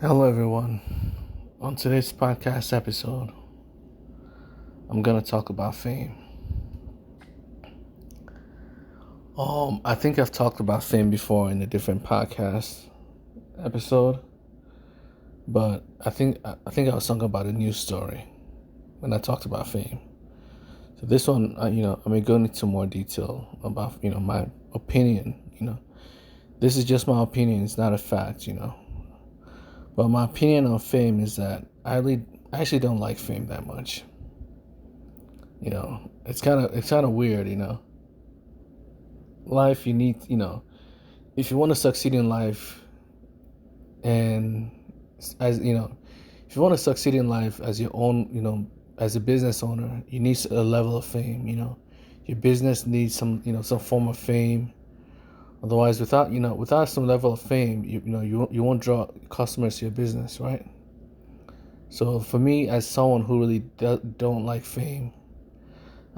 Hello, everyone. On today's podcast episode, I'm gonna talk about fame. I think I've talked about fame before in a different podcast episode, but I was talking about a news story when I talked about fame. So this one, I may go into more detail about my opinion. This is just my opinion; it's not a fact. But my opinion on fame is that I actually don't like fame that much. It's kind of weird. Life, you need, if you want to succeed in life, and as if you want to succeed in life as your own, as a business owner, you need a level of fame. Your business needs some form of fame. Otherwise, without some level of fame, you won't draw customers to your business, right? So for me, as someone who really don't like fame,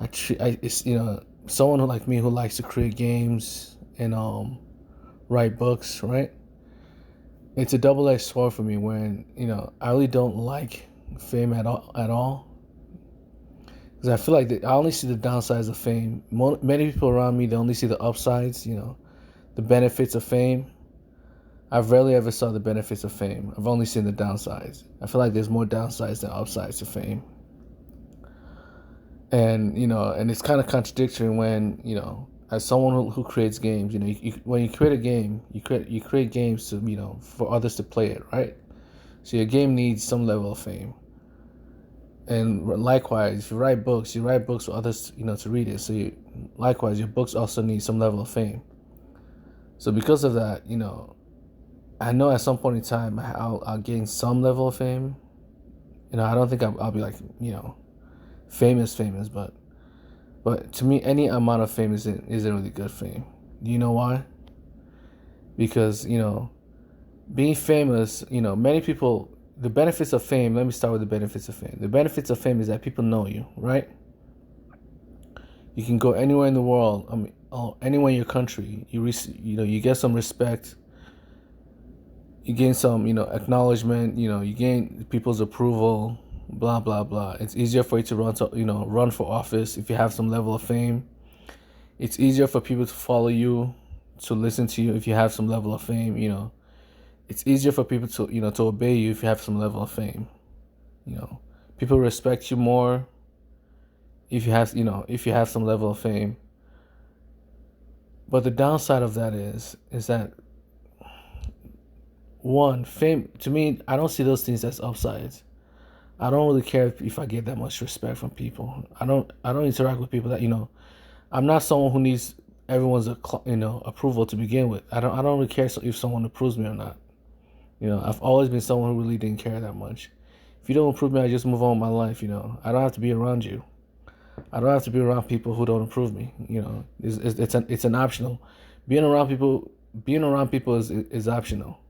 it's someone who like me who likes to create games and write books, right? It's a double-edged sword for me when I really don't like fame at all because I feel like I only see the downsides of fame. Many people around me, they only see the upsides, the benefits of fame. I've rarely ever saw the benefits of fame. I've only seen the downsides. I feel like there's more downsides than upsides to fame. And it's kind of contradictory when as someone who creates games, when you create a game, you create games to for others to play it, right? So your game needs some level of fame. And likewise, if you write books for others to read it. So likewise, your books also need some level of fame. So because of that, I know at some point in time I'll gain some level of fame. I don't think I'll be like famous, but to me, any amount of fame isn't really good fame. Do you know why? Because being famous, many people. The benefits of fame. Let me start with the benefits of fame. The benefits of fame is that people know you, right? You can go anywhere in the world. Anywhere in your country. You get some respect. You gain some, acknowledgement. You gain people's approval. Blah blah blah. It's easier for you to run for office if you have some level of fame. It's easier for people to follow you, to listen to you if you have some level of fame. It's easier for people to obey you if you have some level of fame. People respect you more if you have some level of fame. But the downside of that is that one, fame to me, I don't see those things as upsides. I don't really care if I get that much respect from people. I don't interact with people that I'm not someone who needs everyone's approval to begin with. I don't really care if someone approves me or not. I've always been someone who really didn't care that much. If you don't approve me, I just move on with my life. I don't have to be around you. I don't have to be around people who don't approve me. It's an optional. Being around people is optional.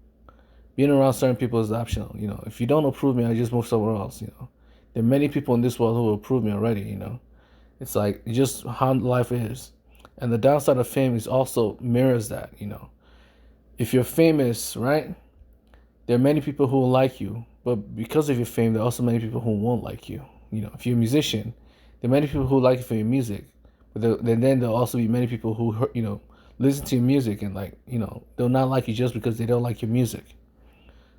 Being around certain people is optional. If you don't approve me, I just move somewhere else. There are many people in this world who will approve me already. It's like just how life is, and the downside of fame is also mirrors that. If you're famous, right? There are many people who will like you, but because of your fame, there are also many people who won't like you. If you're a musician, there are many people who like you for your music, but then there'll also be many people who listen to your music and they'll not like you just because they don't like your music.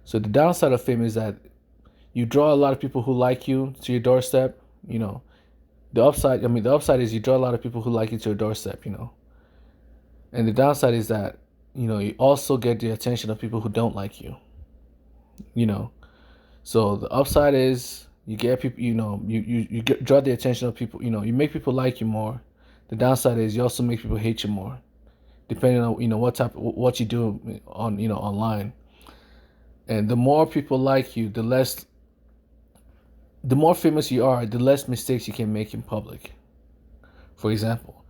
So the downside of fame is that you draw a lot of people who like you to your doorstep. The upside is you draw a lot of people who like you to your doorstep. And the downside is that you also get the attention of people who don't like you. So the upside is you get people. Draw the attention of people. You make people like you more. The downside is you also make people hate you more, depending on what you do on online. And the more people like you, the more famous you are, the less mistakes you can make in public. For example,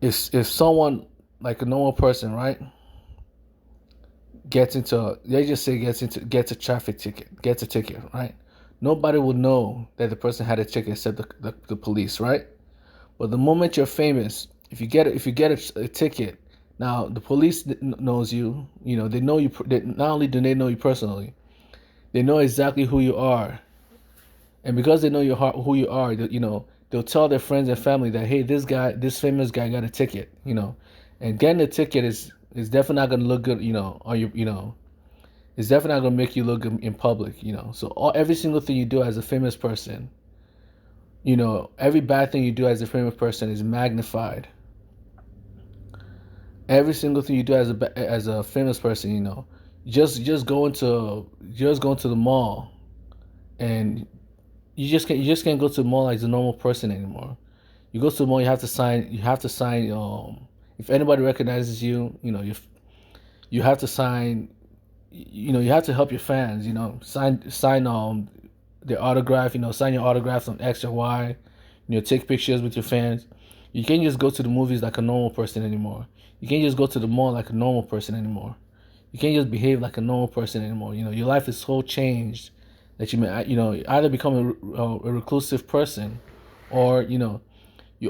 if someone like a normal person, right, gets a traffic ticket, gets a ticket, right? Nobody will know that the person had a ticket except the police, right? But the moment you're famous, if you get a ticket, now the police knows you. They know you. Not only do they know you personally, They know exactly who you are, and because they know who you are, they'll tell their friends and family that, hey, this famous guy got a ticket, and getting a ticket is definitely not gonna look good, on your, it's definitely not gonna make you look good in public, So every single thing you do as a famous person, every bad thing you do as a famous person is magnified. Every single thing you do as a famous person, just going to the mall, and you just can't go to the mall like a normal person anymore. You go to the mall, you have to sign. If anybody recognizes you, you have to sign. You have to help your fans. Sign their autograph. Sign your autographs on X or Y. Take pictures with your fans. You can't just go to the movies like a normal person anymore. You can't just go to the mall like a normal person anymore. You can't just behave like a normal person anymore. Your life is so changed that you may, either become a reclusive person, or you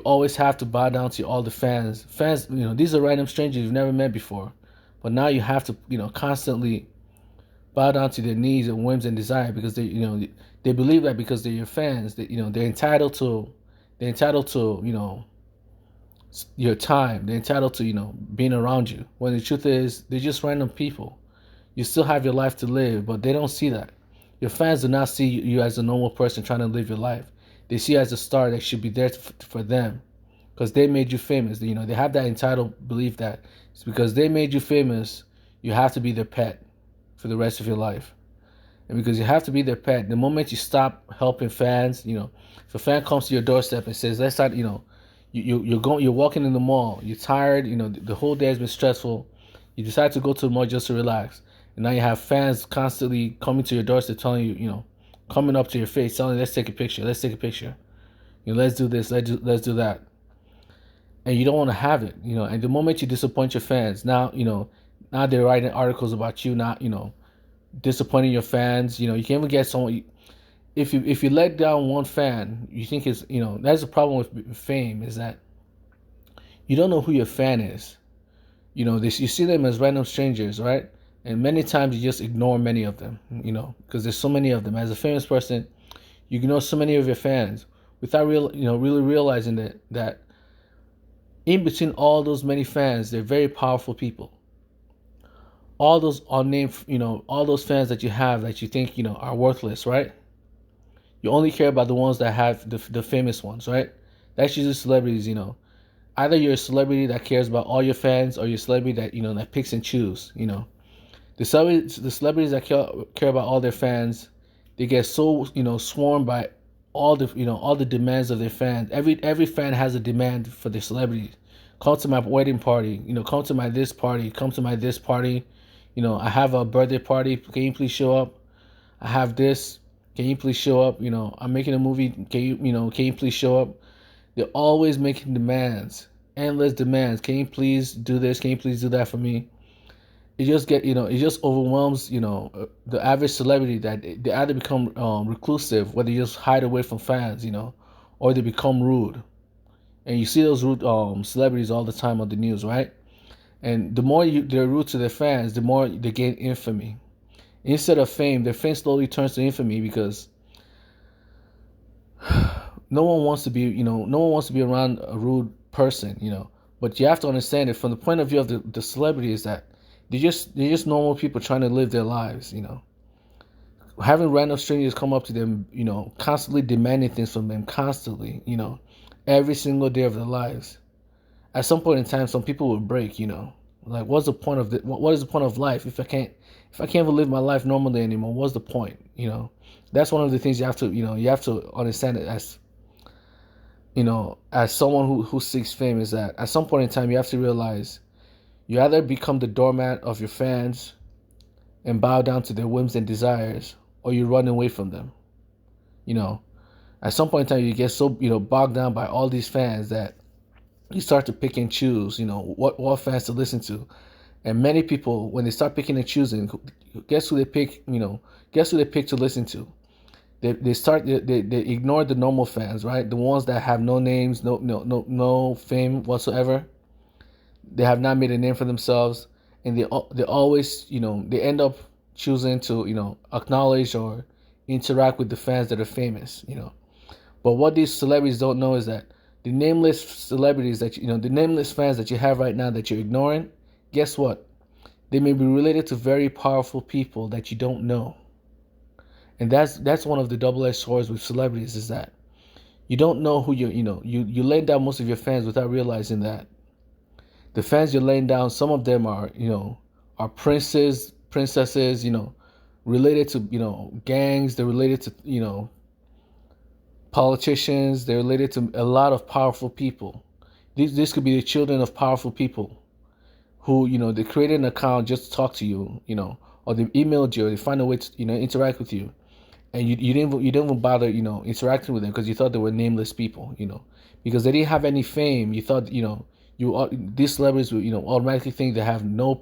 always have to bow down to all the fans. Fans, these are random strangers you've never met before, but now you have to, constantly bow down to their needs and whims and desire, because they believe that because they're your fans, that they're entitled to your time. They're entitled to being around you. When the truth is, they're just random people. You still have your life to live, but they don't see that. Your fans do not see you as a normal person trying to live your life. They see you as a star that should be there for them, because they made you famous. They have that entitled belief that it's because they made you famous, you have to be their pet for the rest of your life. And because you have to be their pet, the moment you stop helping fans, if a fan comes to your doorstep and says, "Let's start," you're walking in the mall, you're tired, the whole day has been stressful. You decide to go to the mall just to relax, and now you have fans constantly coming to your doorstep, telling you, coming up to your face, telling you, "Let's take a picture. Let's take a picture. Let's do this. Let's do that." And you don't want to have it, And the moment you disappoint your fans, now they're writing articles about you, not disappointing your fans. You can even get someone. If you let down one fan, you think it's that's the problem with fame, is that you don't know who your fan is. You see them as random strangers, right? And many times you just ignore many of them, because there's so many of them. As a famous person, you ignore so many of your fans without really realizing that in between all those many fans, they're very powerful people. All those unnamed, all those fans that you have that you think are worthless, right? You only care about the ones that have the famous ones, right? That's usually celebrities. Either you're a celebrity that cares about all your fans, or you're a celebrity that that picks and choose. The celebrities that care about all their fans, they get so swarmed by all the demands of their fans. Every fan has a demand for their celebrity. Come to my wedding party. Come to my this party. Come to my this party. I have a birthday party. Can you please show up? I have this. Can you please show up? I'm making a movie. Can you please show up? They're always making demands, endless demands. Can you please do this? Can you please do that for me? It just overwhelms, the average celebrity, that they either become reclusive, where they just hide away from fans, or they become rude. And you see those rude celebrities all the time on the news, right? And the more they're rude to their fans, the more they gain infamy. Instead of fame, their fame slowly turns to infamy, because no one wants to be around a rude person, But you have to understand it from the point of view of the celebrity, is that they're just normal people trying to live their lives, Having random strangers come up to them, constantly demanding things from them, constantly, every single day of their lives. At some point in time, some people will break, Like, what's the point of what is the point of life if I can't even live my life normally anymore? What's the point? That's one of the things you have to understand it as someone who seeks fame, is that at some point in time you have to realize you either become the doormat of your fans and bow down to their whims and desires, or you run away from them. At some point in time you get so bogged down by all these fans that you start to pick and choose, what fans to listen to. And many people, when they start picking and choosing, guess who they pick? Guess who they pick to listen to? They ignore the normal fans, right? The ones that have no names, no fame whatsoever. They have not made a name for themselves, and they always they end up choosing to, acknowledge or interact with the fans that are famous, But what these celebrities don't know is that the nameless celebrities that the nameless fans that you have right now that you're ignoring, guess what? They may be related to very powerful people that you don't know. And that's one of the double-edged swords with celebrities, is that you don't know who you lay down most of your fans without realizing that the fans you're laying down, some of them are princes, princesses, related to, gangs. They're related to, politicians. They're related to a lot of powerful people. This could be the children of powerful people who, they created an account just to talk to you, or they emailed you, or they find a way to, interact with you. And you didn't even bother, interacting with them because you thought they were nameless people, because they didn't have any fame. You thought, these celebrities would, automatically think they have no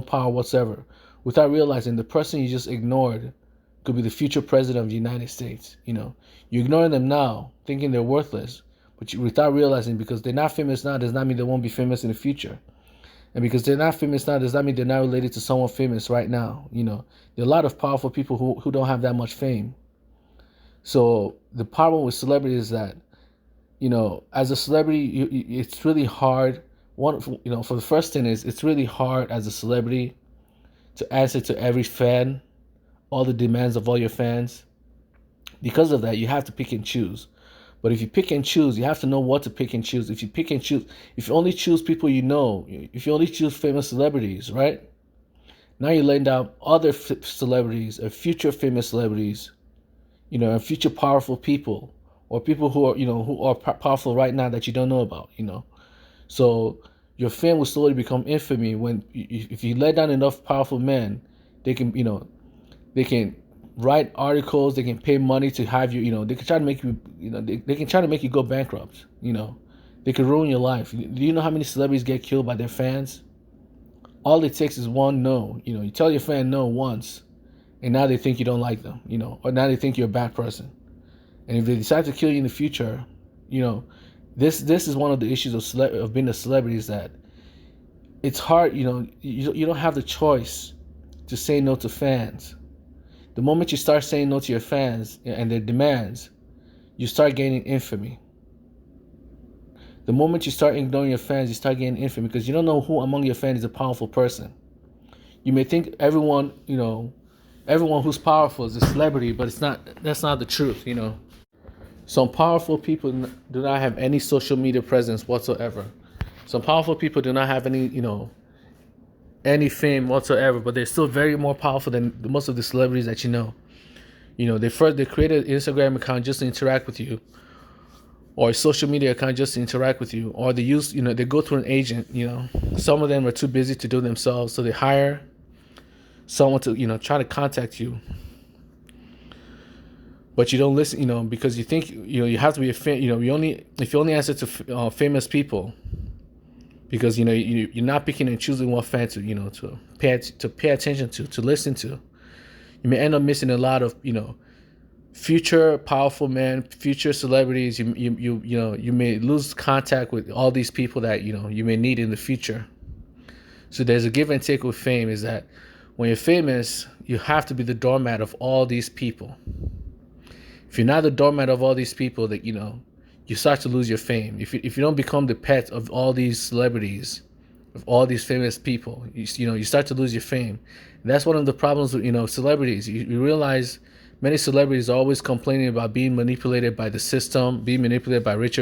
power whatsoever, without realizing the person you just ignored could be the future president of the United States. You're ignoring them now, thinking they're worthless, but without realizing, because they're not famous now does not mean they won't be famous in the future. And because they're not famous now does not mean they're not related to someone famous right now. There are a lot of powerful people who don't have that much fame. So the problem with celebrities is that, as a celebrity, it's really hard. For the first thing is, it's really hard as a celebrity to answer to every fan, all the demands of all your fans. Because of that, you have to pick and choose. But if you pick and choose, you have to know what to pick and choose. If you pick and choose, if you only choose people if you only choose famous celebrities, right? Now you're laying down other celebrities or future famous celebrities, and future powerful people, or people who are powerful right now that you don't know about, So your fame will slowly become infamy when, if you lay down enough powerful men, they can, they can write articles, they can pay money to have you, they can try to make you, they can try to make you go bankrupt, They can ruin your life. Do you know how many celebrities get killed by their fans? All it takes is one no. You tell your fan no once, and now they think you don't like them, or now they think you're a bad person. And if they decide to kill you in the future, this is one of the issues of being a celebrity, is that it's hard, you don't have the choice to say no to fans. The moment you start saying no to your fans and their demands, you start gaining infamy. The moment you start ignoring your fans, you start gaining infamy, because you don't know who among your fans is a powerful person. You may think everyone who's powerful is a celebrity, but that's not the truth, Some powerful people do not have any social media presence whatsoever. Some powerful people do not have any fame whatsoever, but they're still very more powerful than most of the celebrities that you know. They created an Instagram account just to interact with you, or a social media account just to interact with you, or they go through an agent. Some of them are too busy to do it themselves, so they hire someone to try to contact you. But you don't listen, because you think you have to be a fan. If you only answer to famous people, because you're not picking and choosing what fan to pay attention to listen to. You may end up missing a lot of future powerful men, future celebrities. You may lose contact with all these people that you may need in the future. So there's a give and take with fame, is that when you're famous, you have to be the doormat of all these people. If you're not the doormat of all these people, that you start to lose your fame. If you don't become the pet of all these celebrities, of all these famous people, you start to lose your fame. And that's one of the problems with celebrities. You realize many celebrities are always complaining about being manipulated by the system, being manipulated by rich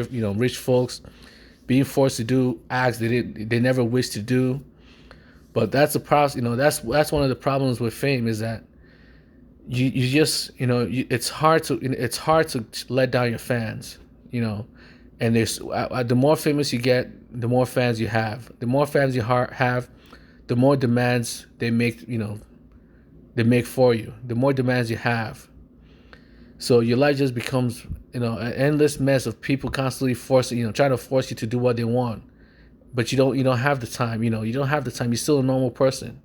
folks, being forced to do acts they never wished to do. But that's the problem. That's one of the problems with fame, is that you just it's hard to let down your fans. And there's the more famous you get, the more fans you have. The more fans you have, the more demands they make. They make for you. The more demands you have, so your life just becomes an endless mess of people constantly trying to force you to do what they want. But you don't have the time. You don't have the time. You're still a normal person.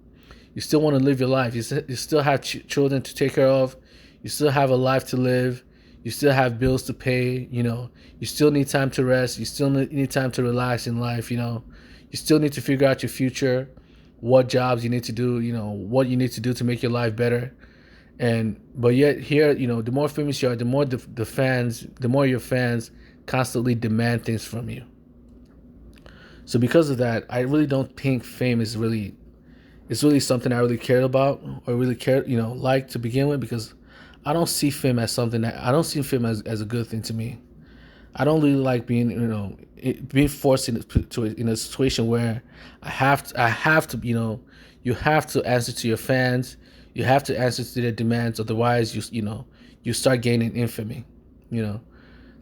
You still want to live your life. You still have children to take care of. You still have a life to live. You still have bills to pay. You still need time to rest. You still need time to relax in life. You still need to figure out your future. what jobs you need to do, what you need to do to make your life better. But yet here, the more famous you are, the more the more your fans constantly demand things from you. So because of that, I really don't think fame is really something I really cared about or really care, like to begin with, because I don't see fame as a good thing to me. I don't really like being, being forced in a situation where I have to, you have to answer to your fans, you have to answer to their demands, otherwise you start gaining infamy, you know,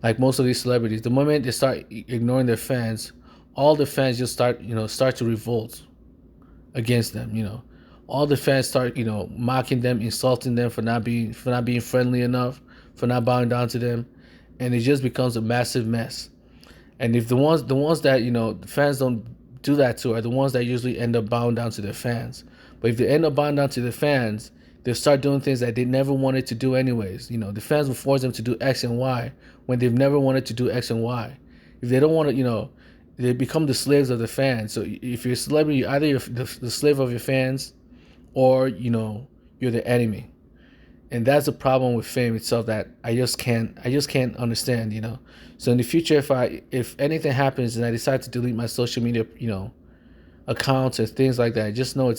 like most of these celebrities. The moment they start ignoring their fans, all the fans just start to revolt against them, All the fans start, mocking them, insulting them for not being friendly enough, for not bowing down to them, and it just becomes a massive mess. And if the ones that the fans don't do that to are the ones that usually end up bowing down to their fans. But if they end up bowing down to their fans, they'll start doing things that they never wanted to do anyways. The fans will force them to do X and Y when they've never wanted to do X and Y. If they don't want to, they become the slaves of the fans. So if you're a celebrity, either you're the slave of your fans, or you're the enemy. And that's the problem with fame itself that I just can't understand. So in the future, if anything happens and I decide to delete my social media accounts and things like that, just know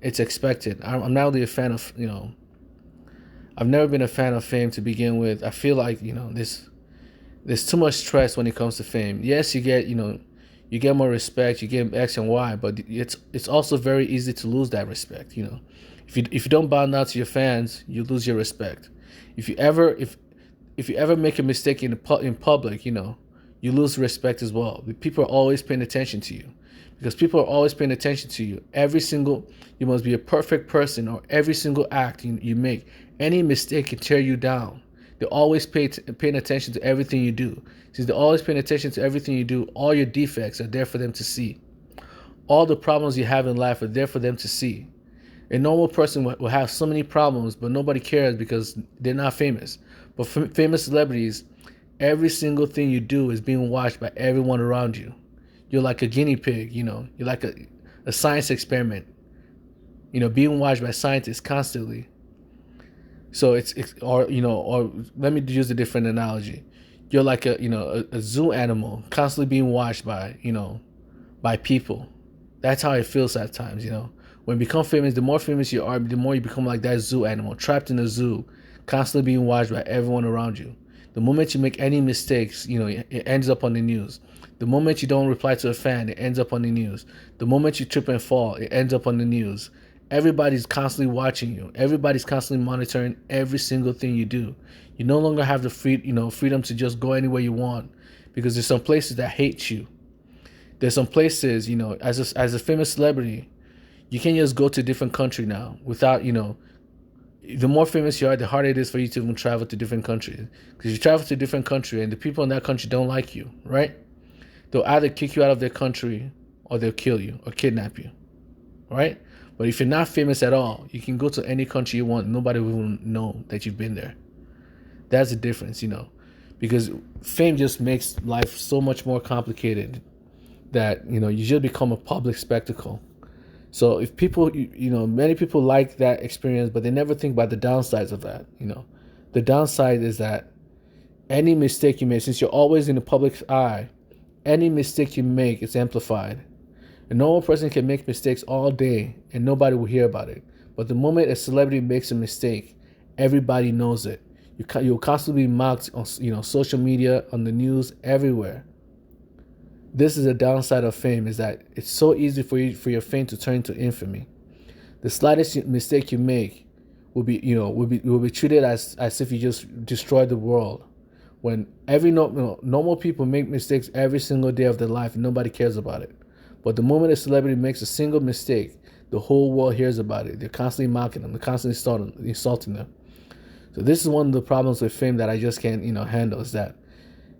it's expected. I'm not really a fan of I've never been a fan of fame to begin with. I feel like there's too much stress when it comes to fame. Yes, you get more respect, you get X and Y, but it's also very easy to lose that respect. If you don't bow down to your fans, you lose your respect. If you ever make a mistake in public, you lose respect as well. People are always paying attention to you, because people are always paying attention to you. You must be a perfect person, or every single act you make, any mistake can tear you down. They're always paying attention to everything you do. Since they're always paying attention to everything you do, all your defects are there for them to see. All the problems you have in life are there for them to see. A normal person will have so many problems, but nobody cares because they're not famous. But famous celebrities, every single thing you do is being watched by everyone around you. You're like a guinea pig, You're like a science experiment, being watched by scientists constantly. So or let me use a different analogy. You're like a zoo animal constantly being watched by people. That's how it feels at times. When you become famous, the more famous you are, the more you become like that zoo animal, trapped in a zoo, constantly being watched by everyone around you. The moment you make any mistakes, it ends up on the news. The moment you don't reply to a fan, it ends up on the news. The moment you trip and fall, it ends up on the news. Everybody's constantly watching you. Everybody's constantly monitoring every single thing you do. You no longer have the freedom to just go anywhere you want, because there's some places that hate you. There's some places, as a famous celebrity, you can't just go to a different country now without, the more famous you are, the harder it is for you to even travel to different countries. Because you travel to a different country and the people in that country don't like you, right? They'll either kick you out of their country, or they'll kill you or kidnap you, right? But if you're not famous at all, you can go to any country you want. Nobody will know that you've been there. That's the difference, because fame just makes life so much more complicated that, you just become a public spectacle. So if people, many people like that experience, but they never think about the downsides of that. The downside is that any mistake you make, since you're always in the public eye, any mistake you make is amplified. A normal person can make mistakes all day and nobody will hear about it. But the moment a celebrity makes a mistake, everybody knows it. You'll constantly be mocked on social media, on the news, everywhere. This is the downside of fame, is that it's so easy for your fame to turn into infamy. The slightest mistake you make will be treated as if you just destroyed the world. When normal people make mistakes every single day of their life and nobody cares about it. But the moment a celebrity makes a single mistake, the whole world hears about it. They're constantly mocking them. They're constantly insulting them. So this is one of the problems with fame that I just can't handle, is that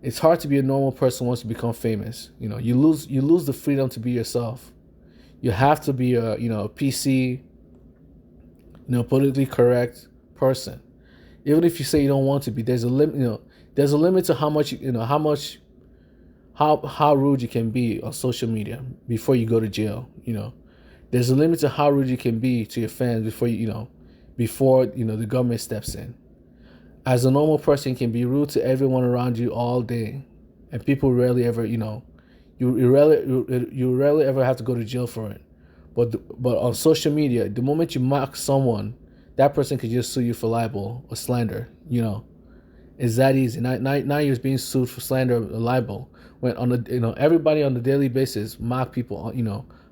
it's hard to be a normal person once you become famous. You lose the freedom to be yourself. You have to be a PC, politically correct person. Even if you say you don't want to be, there's a limit. There's a limit to how rude you can be on social media before you go to jail. There's a limit to how rude you can be to your fans before the government steps in. As a normal person, you can be rude to everyone around you all day, and people rarely ever, you rarely ever have to go to jail for it. But on social media, the moment you mock someone, that person could just sue you for libel or slander. It's that easy. Now you're being sued for slander or libel. When everybody on a daily basis mock people,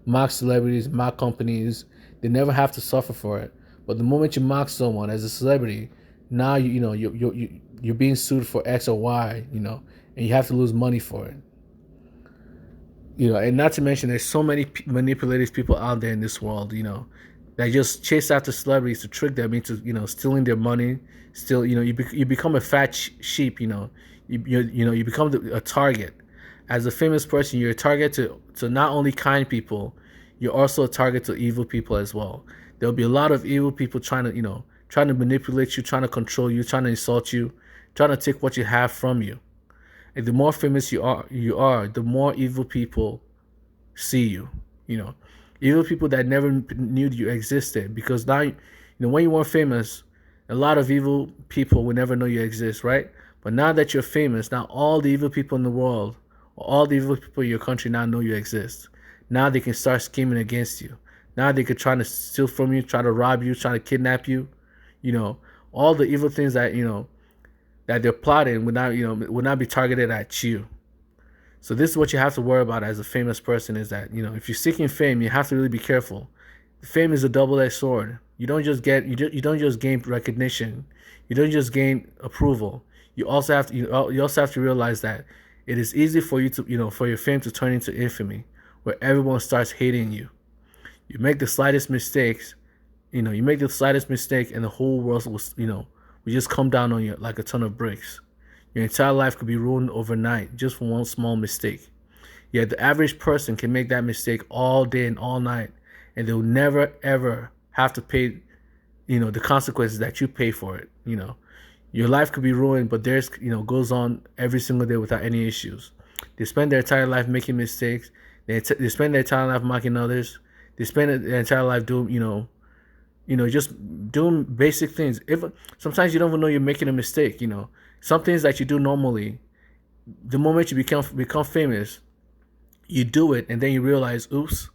mock celebrities, mock companies. They never have to suffer for it. But the moment you mock someone as a celebrity, now you're being sued for X or Y, and you have to lose money for it. And not to mention there's so many manipulative people out there in this world, that just chase after celebrities to trick them into, stealing their money. Still, you become a fat sheep, you become a target. As a famous person, you're a target to not only kind people, you're also a target to evil people as well. There'll be a lot of evil people trying to manipulate you, trying to control you, trying to insult you, trying to take what you have from you. And the more famous you are, the more evil people see you. Evil people that never knew you existed, because now, when you weren't famous, a lot of evil people would never know you exist, right? But now that you're famous, now all the evil people in the world, or all the evil people in your country now know you exist. Now they can start scheming against you. Now they could try to steal from you, try to rob you, try to kidnap you. All the evil things that that they're plotting would not be targeted at you. So this is what you have to worry about as a famous person, is that if you're seeking fame, you have to really be careful. Fame is a double-edged sword. You don't just gain recognition. You don't just gain approval. You also have to realize that it is easy for you to for your fame to turn into infamy, where everyone starts hating you. You make the slightest mistakes, and the whole world will just come down on you like a ton of bricks. Your entire life could be ruined overnight just for one small mistake. Yet the average person can make that mistake all day and all night, and they'll never ever have to pay, the consequences that you pay for it. Your life could be ruined, but theirs, goes on every single day without any issues. They spend their entire life making mistakes. They spend their entire life mocking others. They spend their entire life doing, just doing basic things. If sometimes you don't even know you're making a mistake. Some things that you do normally, the moment you become famous, you do it, and then you realize, oops,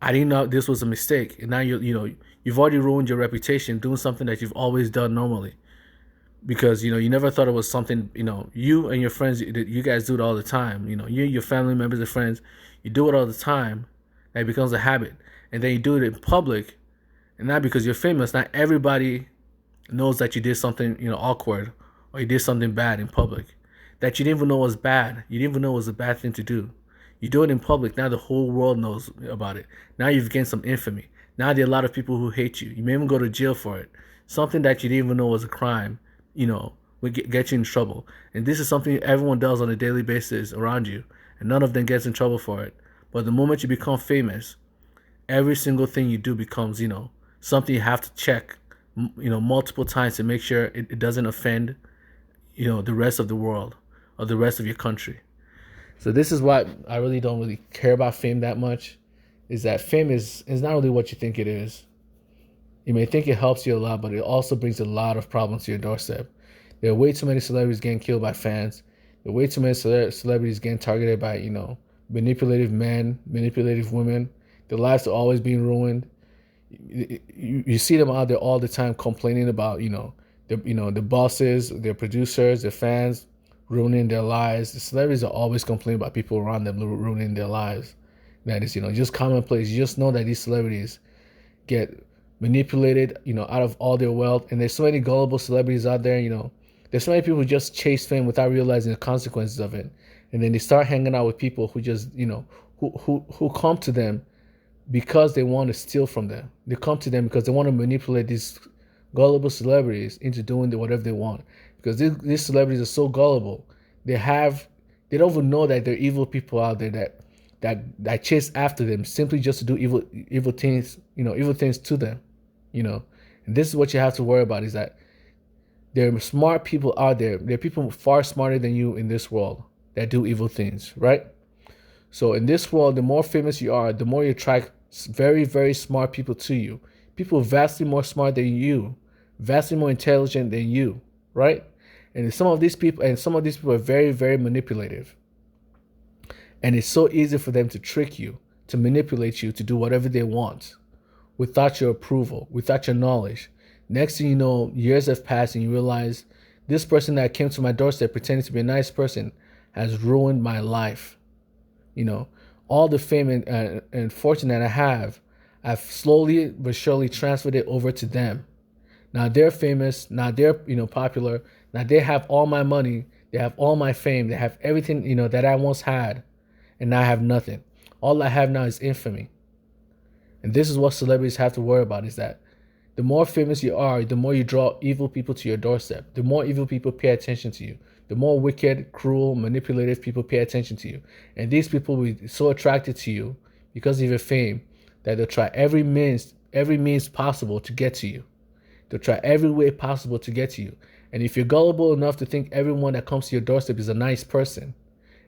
I didn't know this was a mistake, and now you've already ruined your reputation doing something that you've always done normally, because you never thought it was something you and your friends, you guys do it all the time. You, your family members and friends, you do it all the time, and it becomes a habit, and then you do it in public. And now because you're famous, not everybody knows that you did something, awkward, or you did something bad in public that you didn't even know was bad. You didn't even know it was a bad thing to do. You do it in public, now the whole world knows about it. Now you've gained some infamy. Now there are a lot of people who hate you. You may even go to jail for it. Something that you didn't even know was a crime, would get you in trouble. And this is something everyone does on a daily basis around you, and none of them gets in trouble for it. But the moment you become famous, every single thing you do becomes, something you have to check, multiple times to make sure it doesn't offend, the rest of the world or the rest of your country. So this is why I really don't really care about fame that much, is that fame is not really what you think it is. You may think it helps you a lot, but it also brings a lot of problems to your doorstep. There are way too many celebrities getting killed by fans. There are way too many celebrities getting targeted by, manipulative men, manipulative women. Their lives are always being ruined. You see them out there all the time complaining about, the bosses, their producers, their fans ruining their lives. The celebrities are always complaining about people around them ruining their lives. That is, just commonplace. You just know that these celebrities get manipulated, out of all their wealth. And there's so many gullible celebrities out there, There's so many people who just chase fame without realizing the consequences of it. And then they start hanging out with people who just, who come to them because they want to steal from them. They come to them because they want to manipulate these gullible celebrities into doing whatever they want. Because these celebrities are so gullible. They don't even know that there are evil people out there that chase after them simply just to do evil things, evil things to them, And this is what you have to worry about, is that there are smart people out there. There are people far smarter than you in this world that do evil things, right? So in this world, the more famous you are, the more you attract very, very smart people to you. People vastly more smart than you, vastly more intelligent than you, right? And some of these people are very, very manipulative. And it's so easy for them to trick you, to manipulate you, to do whatever they want without your approval, without your knowledge. Next thing you know, years have passed and you realize this person that came to my doorstep pretending to be a nice person has ruined my life. You know, all the fame and fortune that I have, I've slowly but surely transferred it over to them. Now they're famous. Now they're popular. Now they have all my money. They have all my fame. They have everything that I once had, and now I have nothing. All I have now is infamy. And this is what celebrities have to worry about: is that the more famous you are, the more you draw evil people to your doorstep. The more evil people pay attention to you. The more wicked, cruel, manipulative people pay attention to you. And these people will be so attracted to you because of your fame that they'll try every means possible to get to you. They'll try every way possible to get to you. And if you're gullible enough to think everyone that comes to your doorstep is a nice person,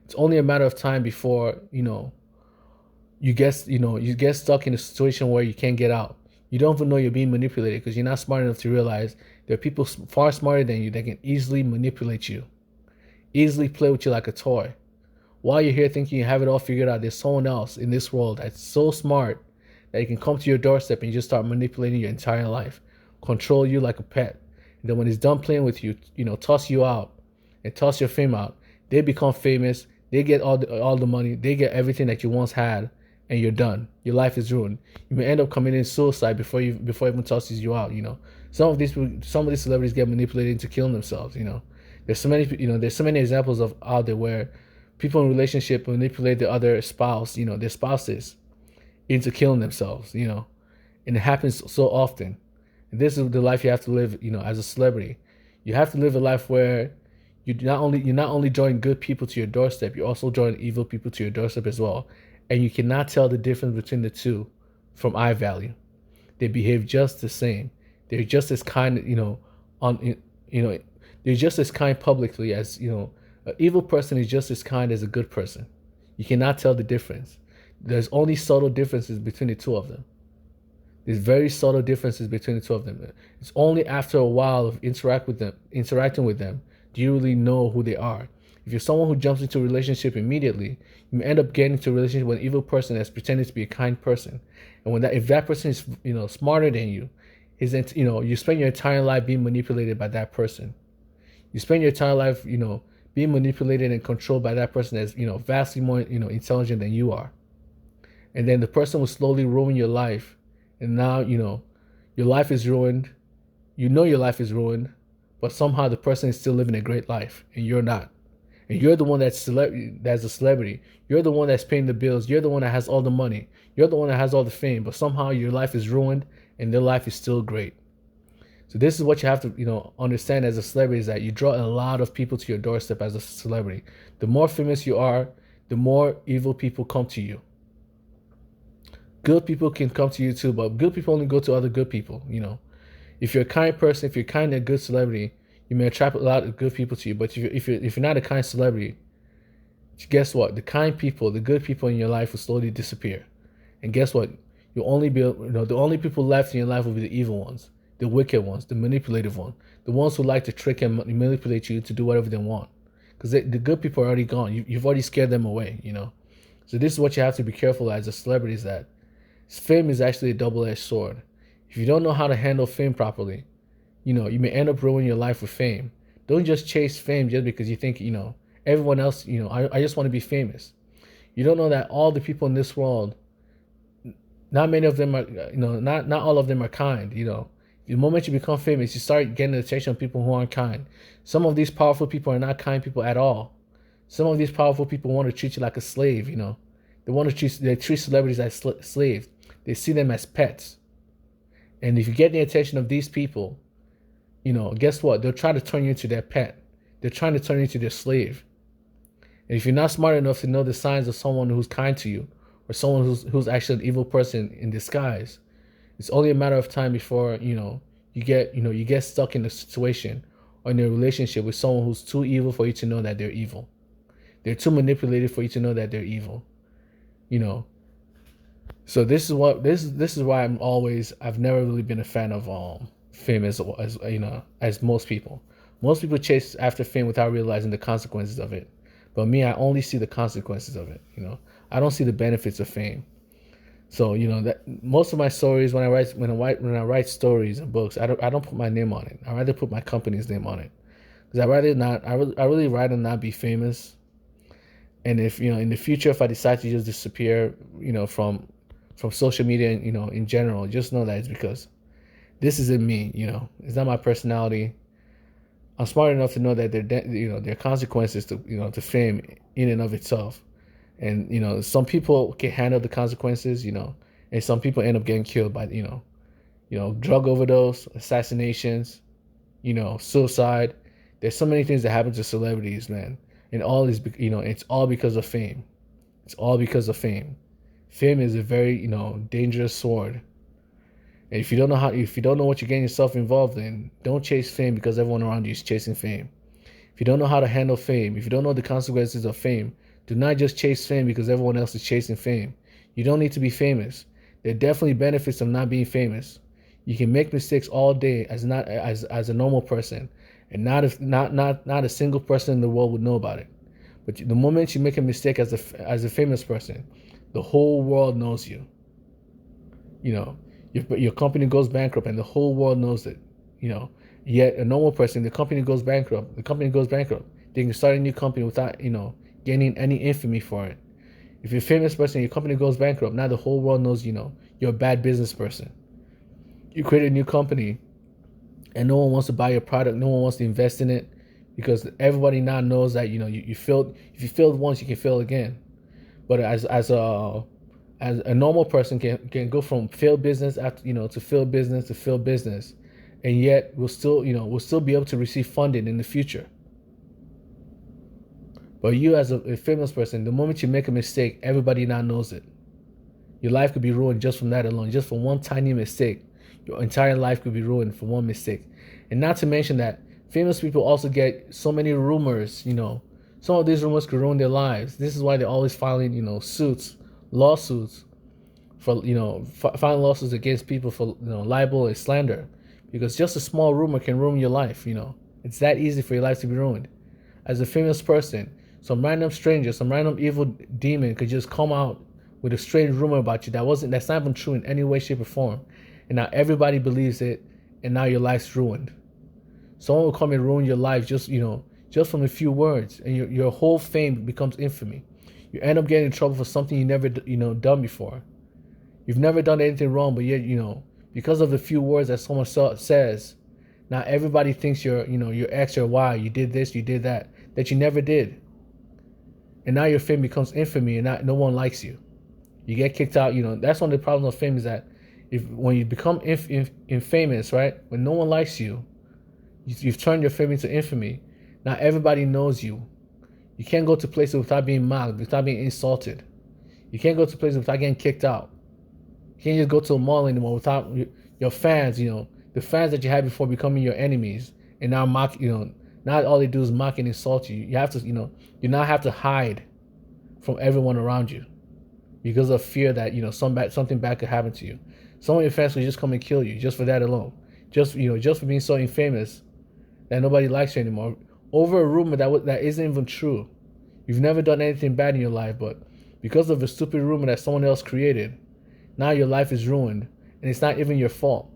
it's only a matter of time before, you get stuck in a situation where you can't get out. You don't even know you're being manipulated because you're not smart enough to realize there are people far smarter than you that can easily manipulate you, easily play with you like a toy. While you're here thinking you have it all figured out, there's someone else in this world that's so smart that he can come to your doorstep and just start manipulating your entire life, control you like a pet. And then when he's done playing with you, toss you out and toss your fame out. They become famous. They get all the money. They get everything that you once had, and you're done. Your life is ruined. You may end up committing suicide before even tosses you out. Some of these celebrities get manipulated into killing themselves. There's so many examples of out there where people in relationship manipulate the other spouse, their spouses, into killing themselves. And it happens so often. And this is the life you have to live. As a celebrity, you have to live a life where you're not only drawing good people to your doorstep, you're also drawing evil people to your doorstep as well. And you cannot tell the difference between the two from eye value. They behave just the same. They're just as kind, they're just as kind publicly as, an evil person is just as kind as a good person. You cannot tell the difference. There's only subtle differences between the two of them. There's very subtle differences between the two of them. It's only after a while of interacting with them, do you really know who they are. If you're someone who jumps into a relationship immediately, you may end up getting into a relationship with an evil person that's pretending to be a kind person. And if that person is, smarter than you, you spend your entire life being manipulated by that person. You spend your entire life, being manipulated and controlled by that person that's, vastly more, intelligent than you are. And then the person will slowly ruin your life. And now, your life is ruined. Your life is ruined, but somehow the person is still living a great life and you're not. And you're the one that's a celebrity. You're the one that's paying the bills. You're the one that has all the money. You're the one that has all the fame. But somehow your life is ruined and their life is still great. So this is what you have to, understand as a celebrity, is that you draw a lot of people to your doorstep as a celebrity. The more famous you are, the more evil people come to you. Good people can come to you too, but good people only go to other good people, If you're a kind person, if you're kind and a good celebrity, you may attract a lot of good people to you. But if you're not a kind celebrity, guess what? The kind people, the good people in your life will slowly disappear. And guess what? You'll only be, the only people left in your life will be the evil ones, the wicked ones, the manipulative ones, the ones who like to trick and manipulate you to do whatever they want. Because the good people are already gone. You've already scared them away, So this is what you have to be careful as a celebrity, is that fame is actually a double-edged sword. If you don't know how to handle fame properly, you may end up ruining your life with fame. Don't just chase fame just because you think, everyone else, I just want to be famous. You don't know that all the people in this world, not many of them are, not all of them are kind, The moment you become famous, you start getting the attention of people who aren't kind. Some of these powerful people are not kind people at all. Some of these powerful people want to treat you like a slave, They treat celebrities as slaves. They see them as pets. And if you get the attention of these people, guess what? They'll try to turn you into their pet. They're trying to turn you into their slave. And if you're not smart enough to know the signs of someone who's kind to you, or someone who's actually an evil person in disguise, it's only a matter of time before, you get stuck in a situation or in a relationship with someone who's too evil for you to know that they're evil. They're too manipulated for you to know that they're evil. So this is why I've never really been a fan of fame as you know, as most people. Most people chase after fame without realizing the consequences of it. But me, I only see the consequences of it. You know, I don't see the benefits of fame. So you know that most of my stories when I write stories and books, I don't put my name on it. I rather put my company's name on it because I rather not. I really rather not be famous. And if you know in the future, if I decide to just disappear, you know, from social media, you know, in general, just know that it's because this isn't me. You know, it's not my personality. I'm smart enough to know that there are consequences to to fame in and of itself. And you know, some people can handle the consequences. You know, and some people end up getting killed by drug overdose, assassinations, you know, suicide. There's so many things that happen to celebrities, man, and all is it's all because of fame. It's all because of fame. Fame is a very dangerous sword. And if you don't know what you're getting yourself involved in, don't chase fame because everyone around you is chasing fame. If you don't know how to handle fame, if you don't know the consequences of fame, do not just chase fame because everyone else is chasing fame. You don't need to be famous. There are definitely benefits of not being famous. You can make mistakes all day as a normal person, and not a single person in the world would know about it. But the moment you make a mistake as a famous person, the whole world knows you. You know, your company goes bankrupt and the whole world knows it. You know, yet a normal person, the company goes bankrupt. The company goes bankrupt. They can start a new company without gaining any infamy for it. If you're a famous person, your company goes bankrupt. Now the whole world knows you're a bad business person. You create a new company, and no one wants to buy your product. No one wants to invest in it because everybody now knows that you failed. If you failed once, you can fail again. But as a normal person can go from failed business after to failed business to failed business, and yet we'll still be able to receive funding in the future. But you as a famous person, the moment you make a mistake, everybody now knows it. Your life could be ruined just from that alone, just from one tiny mistake. Your entire life could be ruined for one mistake. And not to mention that famous people also get so many rumors, some of these rumors could ruin their lives. This is why they're always filing, lawsuits for, filing lawsuits against people for, libel and slander. Because just a small rumor can ruin your life, It's that easy for your life to be ruined. As a famous person, some random stranger, some random evil demon could just come out with a strange rumor about you that's not even true in any way, shape, or form. And now everybody believes it, and now your life's ruined. Someone will come and ruin your life just from a few words, and your whole fame becomes infamy. You end up getting in trouble for something you never done before. You've never done anything wrong, but yet because of the few words that someone says, now everybody thinks you're X or Y. You did this, you did that you never did, and now your fame becomes infamy, and no one likes you. You get kicked out. That's one of the problems of fame is that when you become infamous, right? When no one likes you, you've turned your fame into infamy. Now everybody knows you. You can't go to places without being mocked, without being insulted. You can't go to places without getting kicked out. You can't just go to a mall anymore without your fans, the fans that you had before becoming your enemies and now mock, now all they do is mock and insult you. You have to, you now have to hide from everyone around you because of fear that, something bad could happen to you. Some of your fans will just come and kill you just for that alone. Just for being so infamous that nobody likes you anymore. Over a rumor that isn't even true. You've never done anything bad in your life, but because of a stupid rumor that someone else created, now your life is ruined, and it's not even your fault.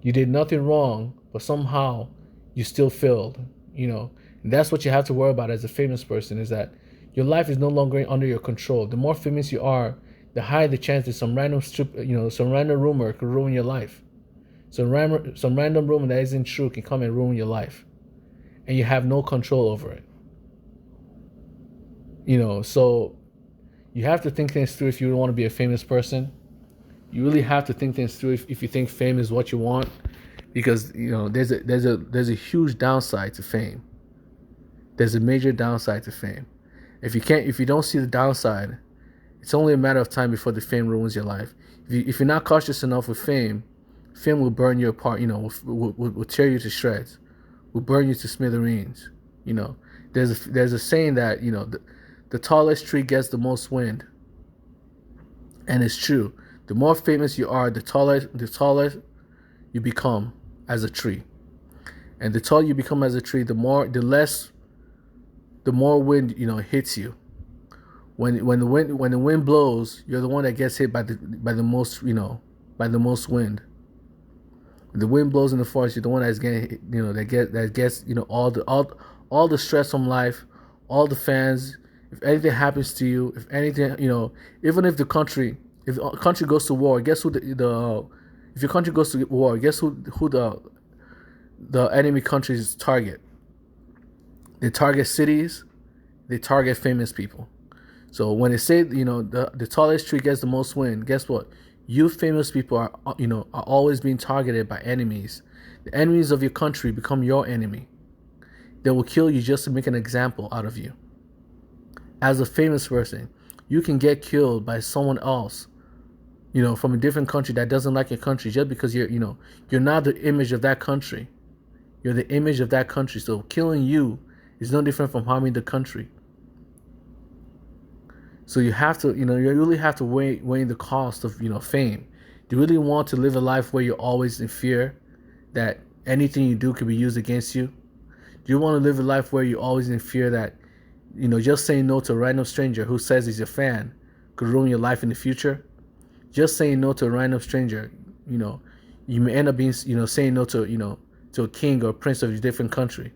You did nothing wrong, but somehow you still failed. And that's what you have to worry about as a famous person, is that your life is no longer under your control. The more famous you are, the higher the chance that some random rumor could ruin your life. Some random rumor that isn't true can come and ruin your life, and you have no control over it. So you have to think things through if you want to be a famous person. You really have to think things through if you think fame is what you want, because there's a huge downside to fame. There's a major downside to fame. If you don't see the downside, it's only a matter of time before the fame ruins your life. If you're not cautious enough with fame will burn you apart. Will tear you to shreds. Will burn you to smithereens. There's a saying that the tallest tree gets the most wind. And it's true. The more famous you are, the taller you become as a tree. And the taller you become as a tree, the more wind hits you. When the wind blows, you're the one that gets hit by the most wind. When the wind blows in the forest, you're the one that's getting that gets all the stress from life, all the fans. If anything happens to you, if anything even if the country goes to war, guess who the if your country goes to war, guess who the enemy countries target? They target cities, they target famous people. So when they say the tallest tree gets the most wind, guess what? You famous people are always being targeted by enemies. The enemies of your country become your enemy. They will kill you just to make an example out of you. As a famous person, you can get killed by someone else, from a different country that doesn't like your country, just because you're not the image of that country. You're the image of that country. So killing you is no different from harming the country. So you have to, you really have to weigh the cost of, fame. Do you really want to live a life where you're always in fear that anything you do could be used against you? Do you want to live a life where you're always in fear that, just saying no to a random stranger who says he's your fan could ruin your life in the future? Just saying no to a random stranger, you may end up being, saying no to, to a king or a prince of a different country.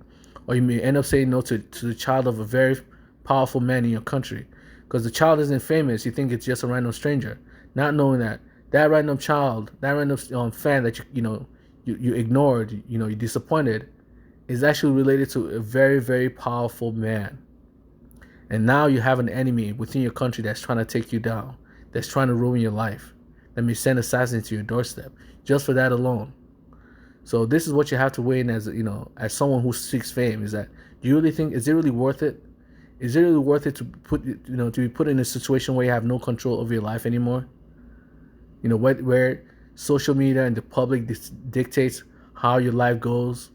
Or you may end up saying no to the child of a very powerful man in your country. Because the child isn't famous, you think it's just a random stranger, not knowing that random child, that random fan that you ignored, you disappointed, is actually related to a very, very powerful man. And now you have an enemy within your country that's trying to take you down, that's trying to ruin your life, that may send assassins to your doorstep, just for that alone. So this is what you have to weigh in as someone who seeks fame. Is that, do you really think, is it really worth it? Is it really worth it to be put in a situation where you have no control over your life anymore? Where social media and the public dictates how your life goes.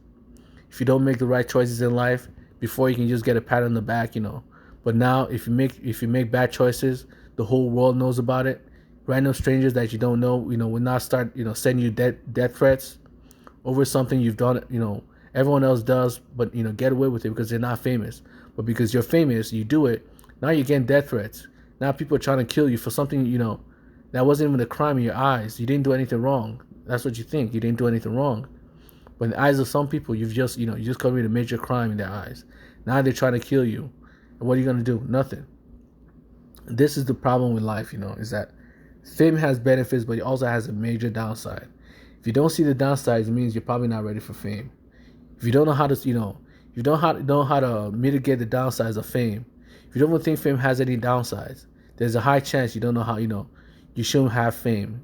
If you don't make the right choices in life, before you can just get a pat on the back, But now, if you make bad choices, the whole world knows about it. Random strangers that you don't know, will now start, sending you death threats over something you've done. Everyone else does, but get away with it because they're not famous. But because you're famous, you do it. Now you're getting death threats. Now people are trying to kill you for something, that wasn't even a crime in your eyes. You didn't do anything wrong. That's what you think. You didn't do anything wrong. But in the eyes of some people, you just committed a major crime in their eyes. Now they're trying to kill you. And what are you going to do? Nothing. This is the problem with life, is that fame has benefits, but it also has a major downside. If you don't see the downsides, it means you're probably not ready for fame. If you don't know how to, if you don't know how to mitigate the downsides of fame, if you don't even think fame has any downsides, there's a high chance you don't know how, you shouldn't have fame.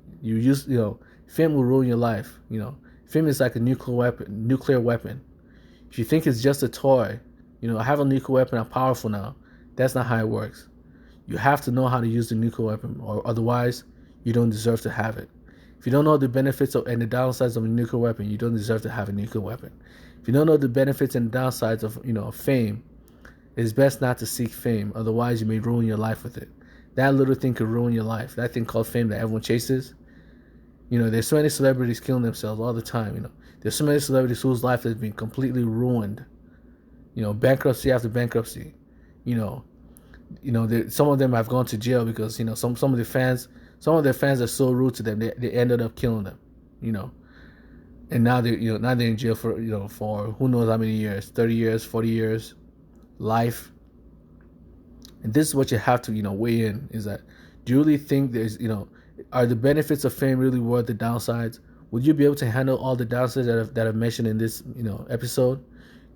Fame will ruin your life. Fame is like a nuclear weapon. If you think it's just a toy, I have a nuclear weapon, I'm powerful now. That's not how it works. You have to know how to use the nuclear weapon, or otherwise, you don't deserve to have it. If you don't know the benefits and the downsides of a nuclear weapon, you don't deserve to have a nuclear weapon. If you don't know the benefits and downsides of fame, it's best not to seek fame. Otherwise, you may ruin your life with it. That little thing could ruin your life. That thing called fame that everyone chases. There's so many celebrities killing themselves all the time. There's so many celebrities whose life has been completely ruined. Bankruptcy after bankruptcy. Some of them have gone to jail because some of their fans are so rude to them they ended up killing them. And now they're in jail for who knows how many years, 30 years, 40 years, life. And this is what you have to weigh in, is that, do you really think there's are the benefits of fame really worth the downsides? Would you be able to handle all the downsides that I've mentioned in this episode?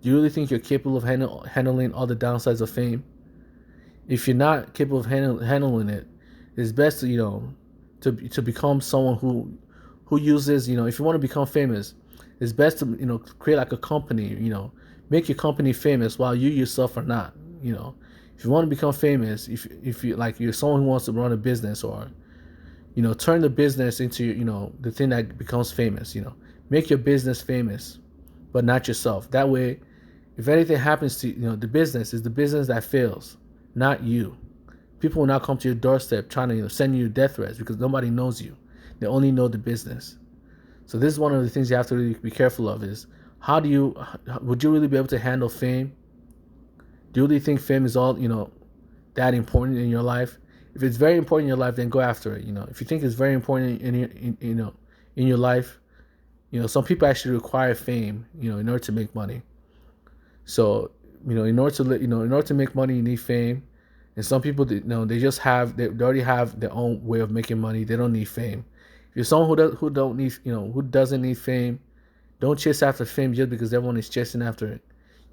Do you really think you're capable of handling all the downsides of fame? If you're not capable of handling it, it's best to become someone who uses, if you want to become famous, it's best to create like a company, make your company famous while you yourself are not. If you want to become famous, if you like, you're someone who wants to run a business, or turn the business into the thing that becomes famous. Make your business famous, but not yourself. That way, if anything happens to the business is the business that fails, not you. People will not come to your doorstep trying to send you death threats because nobody knows you. They only know the business. So this is one of the things you have to really be careful of is would you really be able to handle fame? Do you really think fame is all, that important in your life? If it's very important in your life, then go after it. If you think it's very important in your life, some people actually require fame, in order to make money. So, in order to make money, you need fame. And some people, they already have their own way of making money. They don't need fame. If you're someone who doesn't need fame, don't chase after fame just because everyone is chasing after it.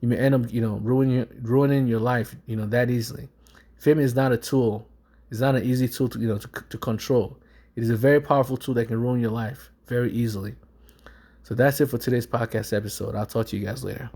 You may end up, ruining your life, that easily. Fame is not a tool. It's not an easy tool to control. It is a very powerful tool that can ruin your life very easily. So that's it for today's podcast episode. I'll talk to you guys later.